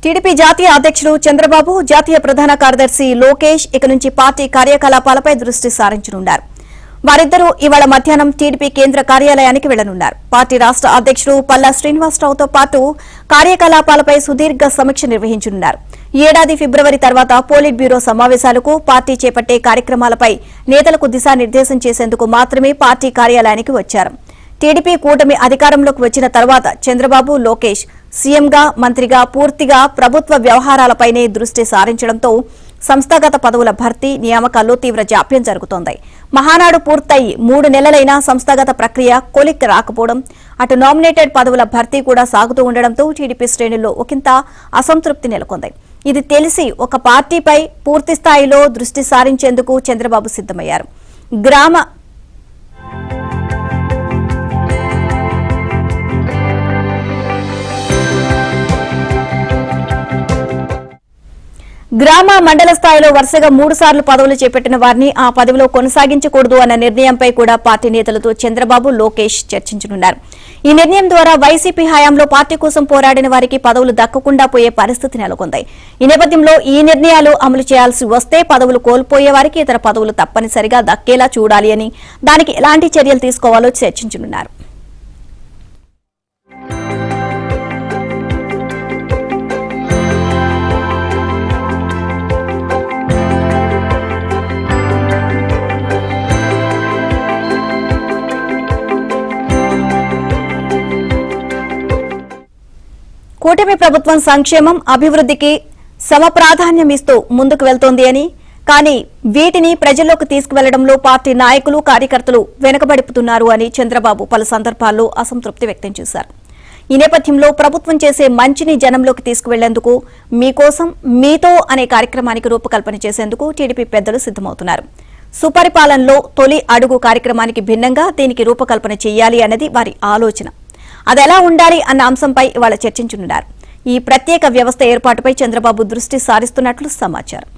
TDP జాతీయ అధ్యక్షుడు చంద్రబాబు, జాతీయ ప్రధాన కార్యదర్శి లోకేష్ ఇక నుంచి పార్టీ కార్యకలాపాలపై దృష్టి సారించనున్నారు. వారిద్దరూ ఇవాళ మధ్యాహ్నం టీడీపీ కేంద్ర కార్యాలయానికి వెళ్లనున్నారు. పార్టీ రాష్ట్ర అధ్యక్షుడు పల్లా శ్రీనివాసరావుతో పాటు కార్యకలాపాలపై సుదీర్ఘ సమీక్ష నిర్వహించనున్నారు. ఈ ఏడాది ఫిబ్రవరి తర్వాత పోలిట్ బ్యూరో సమావేశాలకు, పార్టీ చేపట్టే కార్యక్రమాలపై నేతలకు దిశానిర్దేశం చేసేందుకు మాత్రమే పార్టీ కార్యాలయానికి వచ్చారు. టీడీపీ కూటమి అధికారంలోకి వచ్చిన తర్వాత చంద్రబాబు, లోకేష్ సీఎంగా, మంత్రిగా పూర్తిగా ప్రభుత్వ వ్యవహారాలపైనే దృష్టి సారించడంతో సంస్థాగత పదవుల భర్తీ, నియామకాల్లో తీవ్ర జాప్యం జరుగుతోంది. మహానాడు పూర్తయి 3 నెలలైనా సంస్థాగత ప్రక్రియ కొలిక్కి రాకపోవడం, అటు నామినేటెడ్ పదవుల భర్తీ కూడా సాగుతూ ఉండడంతో టీడీపీ శ్రేణుల్లో ఒకంత అసంతృప్తి నెలకొంది. ఇది తెలిసి ఒక పార్టీపై పూర్తి స్థాయిలో దృష్టి సారించేందుకు చంద్రబాబు సిద్దమయ్యారు. గ్రామ, మండల స్థాయిలో వరుసగా 3 సార్లు పదవులు చేపట్టిన వారిని ఆ పదవిలో కొనసాగించకూడదు అన్న నిర్ణయంపై కూడా పార్టీ నేతలతో చంద్రబాబు, లోకేష్ చర్చించనున్నారు. ఈ నిర్ణయం ద్వారా వైసీపీ హయాంలో పార్టీ కోసం పోరాడిన వారికి పదవులు దక్కకుండా పోయే పరిస్థితి నెలకొంది. ఈ నేపథ్యంలో ఈ నిర్ణయాలు అమలు చేయాల్సి వస్తే పదవులు కోల్పోయే వారికి ఇతర పదవులు తప్పనిసరిగా దక్కేలా చూడాలి అని, దానికి ఎలాంటి చర్యలు తీసుకోవాలో చర్చించనున్నారు. కూటమి ప్రభుత్వం సంక్షేమం, అభివృద్ధికి సమప్రాధాన్యమిస్తూ ముందుకు వెళ్తోంది అని, కానీ వీటిని ప్రజల్లోకి తీసుకువెళ్లడంలో పార్టీ నాయకులు, కార్యకర్తలు వెనుకబడిపోతున్నారు అని చంద్రబాబు పలు సందర్భాల్లో అసంతృప్తి వ్యక్తం చేశారు. ఈ నేపథ్యంలో ప్రభుత్వం చేసే మంచిని జనంలోకి తీసుకువెళ్లేందుకు మీకోసం, మీతో అనే కార్యక్రమానికి రూపకల్పన చేసేందుకు టీడీపీ పెద్దలు సిద్దమవుతున్నారు. సుపరిపాలనలో తొలి అడుగు కార్యక్రమానికి భిన్నంగా దీనికి రూపకల్పన చేయాలి అన్నది వారి ఆలోచన. అదెలా ఉండాలి అన్న అంశంపై ఇవాళ చర్చించనున్నారు. ఈ ప్రత్యేక వ్యవస్థ ఏర్పాటుపై చంద్రబాబు దృష్టి సారిస్తున్నట్లు సమాచారం.